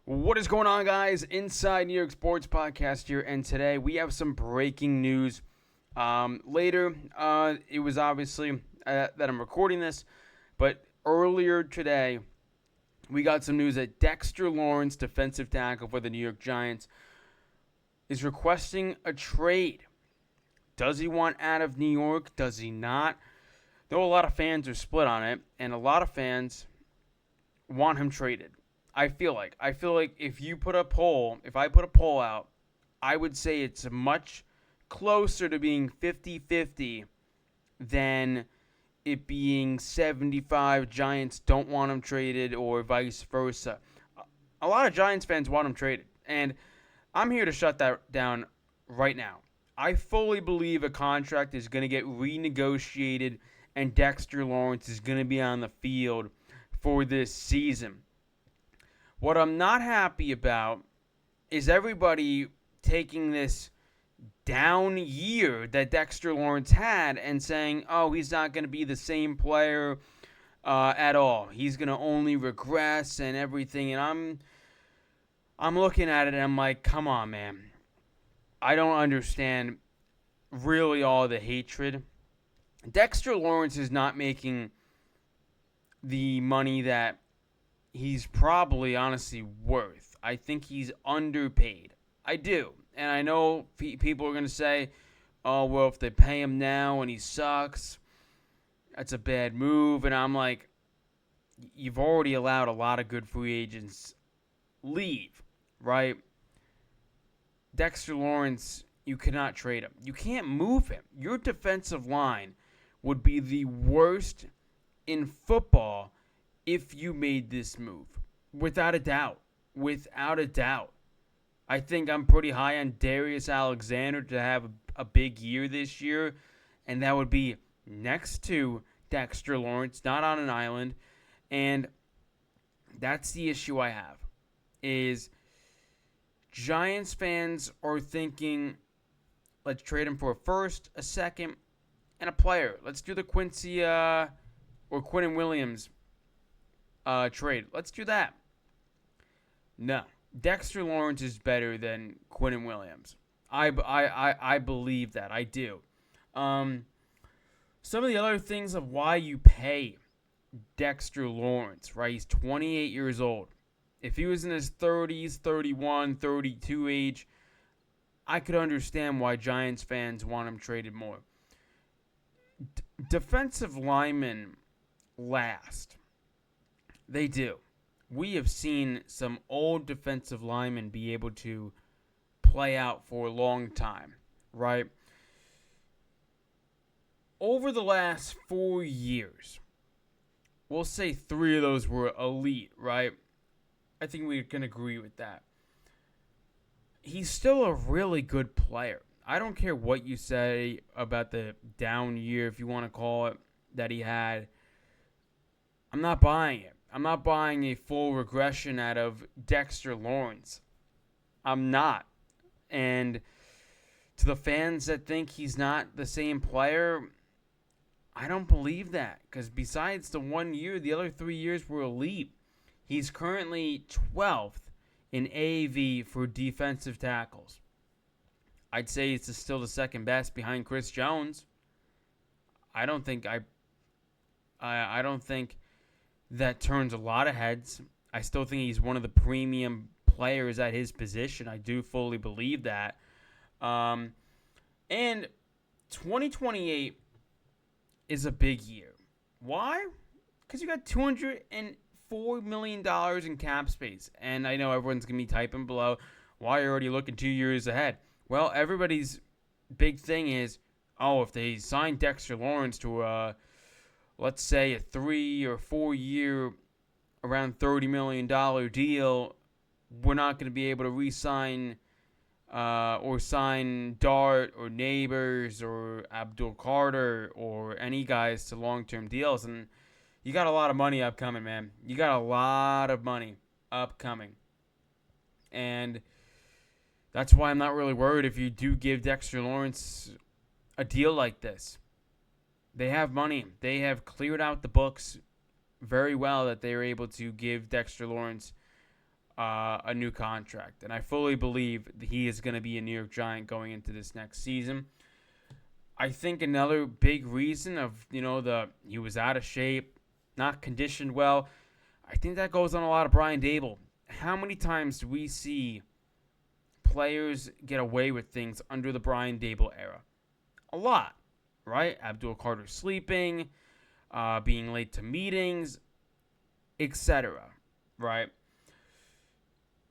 What is going on, guys? Inside New York Sports Podcast here, and today we have some breaking news. Later, it was obviously that I'm recording this, but earlier today, we got some news that Dexter Lawrence, defensive tackle for the New York Giants, is requesting a trade. Does he want out of New York? Does he not? Though a lot of fans are split on it, and a lot of fans want him traded. I feel like if I put a poll out, I would say it's much closer to being 50-50 than it being 75 Giants don't want him traded or vice versa. A lot of Giants fans want him traded, and I'm here to shut that down right now. I fully believe a contract is going to get renegotiated and Dexter Lawrence is going to be on the field for this season. What I'm not happy about is everybody taking this down year that Dexter Lawrence had and saying, oh, he's not going to be the same player at all. He's going to only regress and everything. And I'm looking at it and I'm like, come on, man. I don't understand really all the hatred. Dexter Lawrence is not making the money that he's probably honestly worth. I think he's underpaid. I do. And I know people are going to say, oh, well, if they pay him now and he sucks, that's a bad move. And I'm like, you've already allowed a lot of good free agents leave, right? Dexter Lawrence, you cannot trade him. You can't move him. Your defensive line would be the worst in football if you made this move. Without a doubt. Without a doubt. I think I'm pretty high on Darius Alexander to have a big year this year. And that would be next to Dexter Lawrence, not on an island. And that's the issue I have. Is Giants fans are thinking, let's trade him for a first, a second, and a player. Let's do the Quincy or Quinnen Williams trade. Let's do that. No. Dexter Lawrence is better than Quinnen Williams. I believe that. I do. Some of the other things of why you pay Dexter Lawrence, right? He's 28 years old. If he was in his 30s, 31, 32 age, I could understand why Giants fans want him traded more. Defensive linemen last. They do. We have seen some old defensive linemen be able to play out for a long time, right? Over the last 4 years, we'll say 3 of those were elite, right? I think we can agree with that. He's still a really good player. I don't care what you say about the down year, if you want to call it, that he had. I'm not buying it. I'm not buying a full regression out of Dexter Lawrence. I'm not. And to the fans that think he's not the same player, I don't believe that. Because besides the 1 year, the other 3 years were elite. He's currently 12th in AAV for defensive tackles. I'd say it's still the second best behind Chris Jones. I don't think that turns a lot of heads. I still think he's one of the premium players at his position. I do fully believe that. And 2028 is a big year. Why? Because you got $204 million in cap space. And I know everyone's going to be typing below, why are you already looking 2 years ahead? Well, everybody's big thing is, if they sign Dexter Lawrence to let's say a 3 or 4 year, around $30 million deal, we're not going to be able to re-sign or sign Dart or Neighbors or Abdul Carter or any guys to long-term deals. And you got a lot of money upcoming, man. You got a lot of money upcoming. And that's why I'm not really worried if you do give Dexter Lawrence a deal like this. They have money. They have cleared out the books very well that they were able to give Dexter Lawrence a new contract. And I fully believe that he is going to be a New York Giant going into this next season. I think another big reason of, he was out of shape, not conditioned well, I think that goes on a lot of Brian Dable. How many times do we see players get away with things under the Brian Dable era? A lot, right? Abdul Carter sleeping, being late to meetings, etc., right?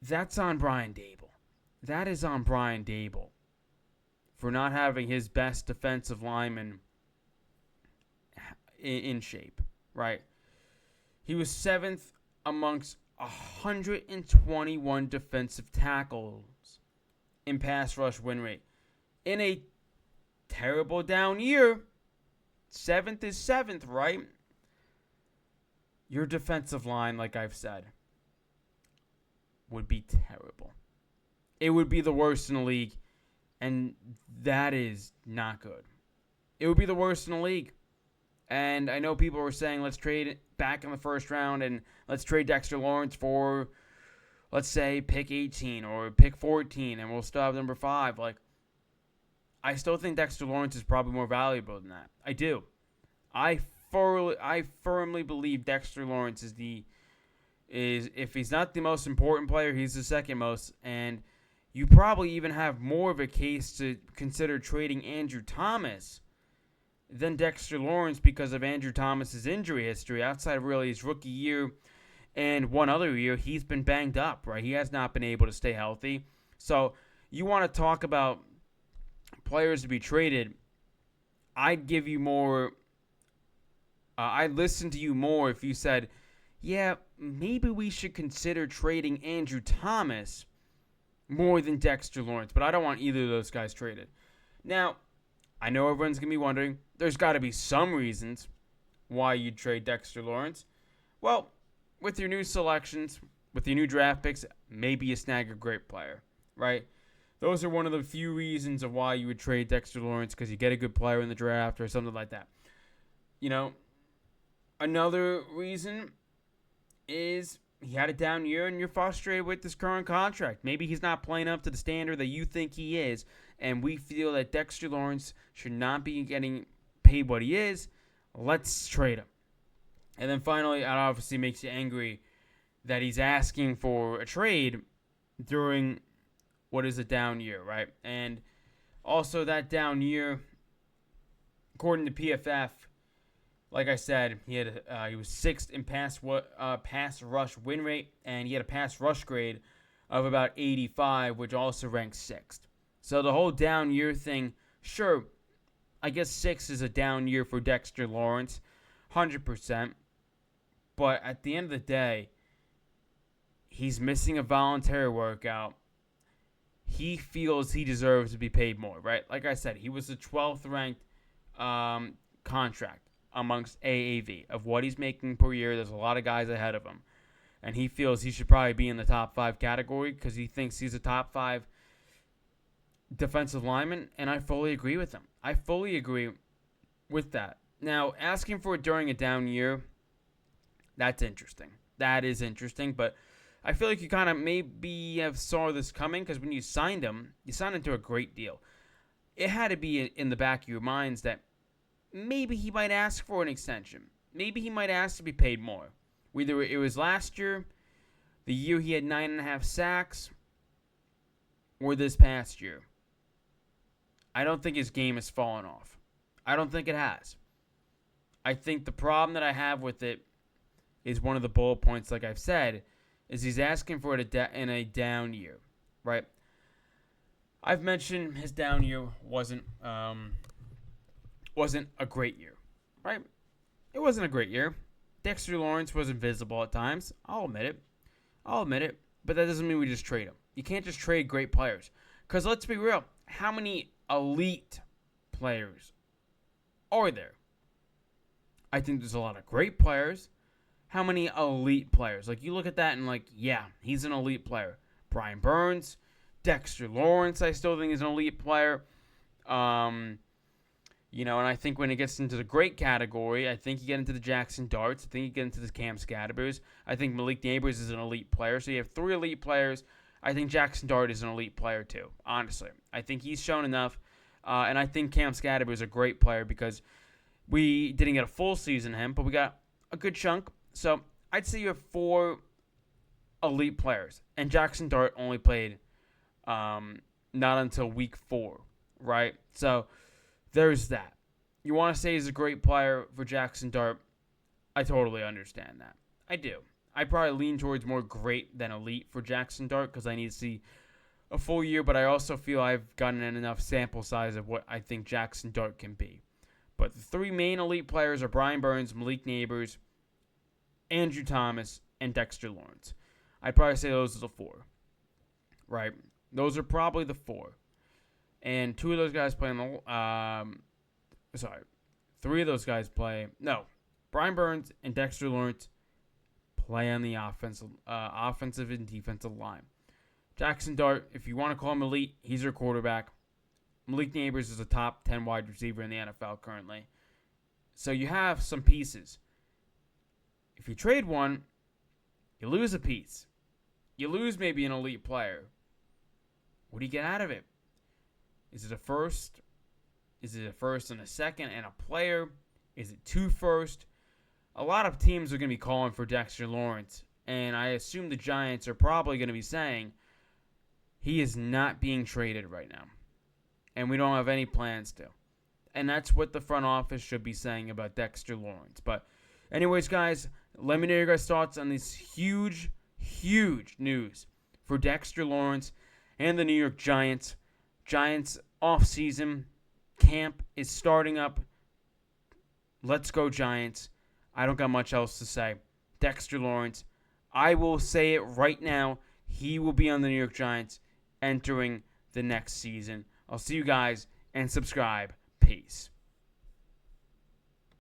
That's on Brian Dable. That is on Brian Dable for not having his best defensive lineman in shape, right? He was 7th amongst 121 defensive tackles in pass rush win rate. In a terrible down year, 7th is 7th, right? Your defensive line, like I've said, would be terrible. It would be the worst in the league, and that is not good. It would be the worst in the league. And I know people were saying, let's trade it back in the first round and let's trade Dexter Lawrence for, let's say, pick 18 or pick 14, and we'll still have number 5. Like, I still think Dexter Lawrence is probably more valuable than that. I do. I firmly believe Dexter Lawrence is if he's not the most important player, he's the second most. And you probably even have more of a case to consider trading Andrew Thomas than Dexter Lawrence because of Andrew Thomas's injury history. Outside of really his rookie year and one other year, he's been banged up, right? He has not been able to stay healthy. So you want to talk about players to be traded, I'd give you more. I'd listen to you more if you said, yeah, maybe we should consider trading Andrew Thomas more than Dexter Lawrence. But I don't want either of those guys traded. Now, I know everyone's going to be wondering, there's got to be some reasons why you'd trade Dexter Lawrence. Well, with your new selections, with your new draft picks, maybe you snag a great player, right? Those are one of the few reasons of why you would trade Dexter Lawrence, because you get a good player in the draft or something like that. Another reason is he had a down year and you're frustrated with this current contract. Maybe he's not playing up to the standard that you think he is, and we feel that Dexter Lawrence should not be getting paid what he is. Let's trade him. And then finally, it obviously makes you angry that he's asking for a trade during what is a down year, right? And also that down year, according to PFF, like I said, he was 6th in pass rush win rate, and he had a pass rush grade of about 85, which also ranks 6th. So the whole down year thing, sure, I guess 6 is a down year for Dexter Lawrence, 100%. But at the end of the day, he's missing a voluntary workout. He feels he deserves to be paid more, right? Like I said, he was the 12th ranked contract amongst AAV of what he's making per year. There's a lot of guys ahead of him. And he feels he should probably be in the top 5 category because he thinks he's a top 5 defensive lineman, and I fully agree with him. I fully agree with that. Now, asking for it during a down year, that's interesting. That is interesting, but I feel like you kind of maybe have saw this coming because when you signed him to a great deal. It had to be in the back of your minds that maybe he might ask for an extension. Maybe he might ask to be paid more. Whether it was last year, the year he had 9.5 sacks, or this past year. I don't think his game has fallen off. I don't think it has. I think the problem that I have with it is one of the bullet points, like I've said, is he's asking for it in a down year, right? I've mentioned his down year wasn't a great year, right? It wasn't a great year. Dexter Lawrence was invisible at times. I'll admit it. But that doesn't mean we just trade him. You can't just trade great players. Because let's be real. How many elite players are there? I think there's a lot of great players. How many elite players? Like, you look at that and yeah, he's an elite player. Brian Burns, Dexter Lawrence, I still think is an elite player. And I think when it gets into the great category, I think you get into the Jackson Darts. I think you get into the Cam Scatterbers. I think Malik Neighbors is an elite player. So you have 3 elite players. I think Jackson Dart is an elite player too, honestly. I think he's shown enough. And I think Cam Scatterber is a great player because we didn't get a full season of him, but we got a good chunk. So I'd say you have 4 elite players. And Jackson Dart only played not until week 4, right? So there's that. You want to say he's a great player for Jackson Dart. I totally understand that. I do. I probably lean towards more great than elite for Jackson Dart because I need to see a full year, but I also feel I've gotten enough sample size of what I think Jackson Dart can be. But the 3 main elite players are Brian Burns, Malik Neighbors, Andrew Thomas, and Dexter Lawrence. I'd probably say those are the 4, right? Those are probably the 4. And 2 of those guys play on the... 3 of those guys play... No, Brian Burns and Dexter Lawrence play on the offensive and defensive line. Jackson Dart, if you want to call him elite, he's your quarterback. Malik Neighbors is a top 10 wide receiver in the NFL currently. So you have some pieces. If you trade one, you lose a piece. You lose maybe an elite player. What do you get out of it? Is it a first? Is it a first and a second and a player? Is it 2 firsts? A lot of teams are going to be calling for Dexter Lawrence, and I assume the Giants are probably going to be saying he is not being traded right now, and we don't have any plans to. And that's what the front office should be saying about Dexter Lawrence. But anyways, guys, let me know your guys' thoughts on this huge, huge news for Dexter Lawrence and the New York Giants. Giants offseason camp is starting up. Let's go, Giants. I don't got much else to say. Dexter Lawrence, I will say it right now. He will be on the New York Giants entering the next season. I'll see you guys and subscribe. Peace.